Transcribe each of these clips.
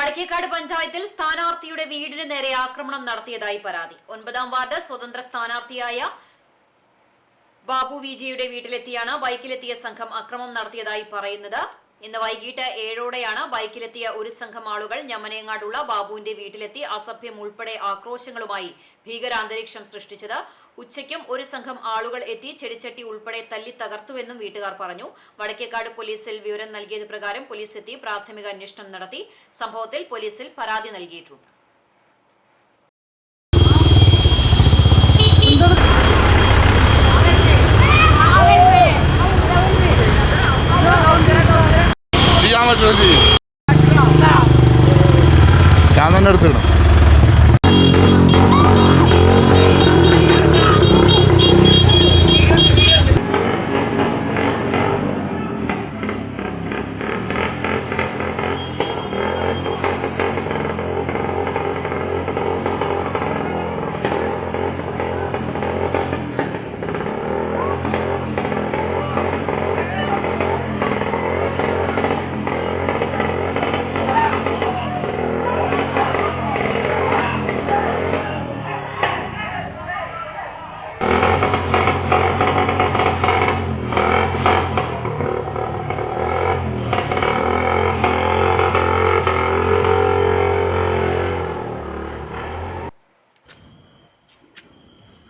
വടക്കേക്കാട് പഞ്ചായത്തിൽ സ്ഥാനാർത്ഥിയുടെ വീടിന് നേരെ ആക്രമണം നടത്തിയതായി പരാതി. 9ാം വാർഡ് സ്വതന്ത്ര സ്ഥാനാർത്ഥിയായ ബാബു വിജയുടെ വീട്ടിലെത്തിയാണ് ബൈക്കിലെത്തിയ സംഘം അക്രമം നടത്തിയതായി പറയുന്നത്. ഇന്ന് വൈകിട്ട് 7ഓടെയാണ് ബൈക്കിലെത്തിയ ഒരു സംഘം ആളുകൾ ഞമനേങ്ങാടുള്ള ബാബുവിന്റെ വീട്ടിലെത്തി അസഭ്യം ഉൾപ്പെടെ ആക്രോശങ്ങളുമായി ഭീകരാന്തരീക്ഷം സൃഷ്ടിച്ചത്. ഉച്ചയ്ക്കും ഒരു സംഘം ആളുകൾ എത്തി ചെടിച്ചട്ടി ഉൾപ്പെടെ തല്ലി തകർത്തുവെന്നും വീട്ടുകാർ പറഞ്ഞു. വടക്കേക്കാട് പോലീസിൽ വിവരം നൽകിയത് പ്രകാരം പോലീസ് എത്തി പ്രാഥമിക അന്വേഷണം നടത്തി. സംഭവത്തിൽ പോലീസിൽ പരാതി നൽകിയിട്ടുണ്ട്. ഞാൻ തന്നെ എടുത്തിടണം.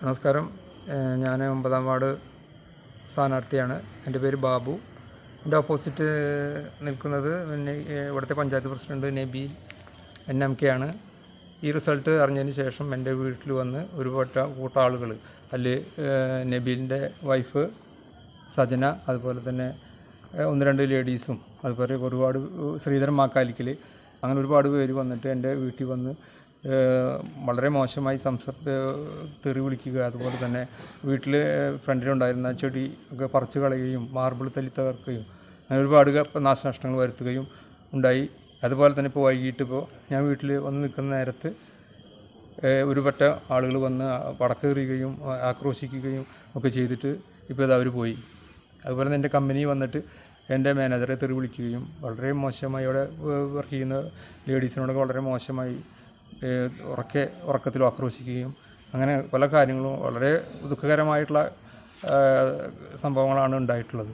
നമസ്കാരം, ഞാൻ 9ാം വാർഡ് സ്ഥാനാർത്ഥിയാണ്. എൻ്റെ പേര് ബാബു. എൻ്റെ ഓപ്പോസിറ്റ് നിൽക്കുന്നത് ഇവിടുത്തെ പഞ്ചായത്ത് പ്രസിഡന്റ് നബീൽ NMK ആണ്. ഈ റിസൾട്ട് അറിഞ്ഞതിന് ശേഷം എൻ്റെ വീട്ടിൽ വന്ന് ഒരു കൂട്ട ആളുകൾ, അതിൽ നബീലിൻ്റെ വൈഫ് സജന, അതുപോലെ തന്നെ 1-2 ലേഡീസും, അതുപോലെ ഒരുപാട് ശ്രീധരൻ മാക്കാലിക്കൽ, അങ്ങനെ ഒരുപാട് പേര് വന്നിട്ട് എൻ്റെ വീട്ടിൽ വന്ന് വളരെ മോശമായി തെറി വിളിക്കുക, അതുപോലെ തന്നെ വീട്ടിൽ ഫ്രണ്ടിലുണ്ടായിരുന്ന ചെടി ഒക്കെ പറിച്ചു കളയുകയും മാർബിൾ തല്ലി തകർക്കുകയും അങ്ങനെ ഒരുപാട് നാശനഷ്ടങ്ങൾ വരുത്തുകയും ഉണ്ടായി. അതുപോലെ തന്നെ ഇപ്പോൾ വൈകിട്ടിപ്പോൾ ഞാൻ വീട്ടിൽ വന്ന് നിൽക്കുന്ന നേരത്ത് ഒരുപറ്റ ആളുകൾ വന്ന് പടക്കെറിയുകയും ആക്രോശിക്കുകയും ഒക്കെ ചെയ്തിട്ട് ഇപ്പോൾ ഇത് അവർ പോയി. അതുപോലെ തന്നെ എൻ്റെ കമ്പനി വന്നിട്ട് എൻ്റെ മാനേജറെ തെറി വിളിക്കുകയും വളരെ മോശമായി അവിടെ വർക്ക് ചെയ്യുന്ന ലേഡീസിനോടൊക്കെ വളരെ മോശമായി ഉറക്കത്തിൽ ആക്രോശിക്കുകയും അങ്ങനെ പല കാര്യങ്ങളും വളരെ ദുഃഖകരമായിട്ടുള്ള സംഭവങ്ങളാണ് ഉണ്ടായിട്ടുള്ളത്.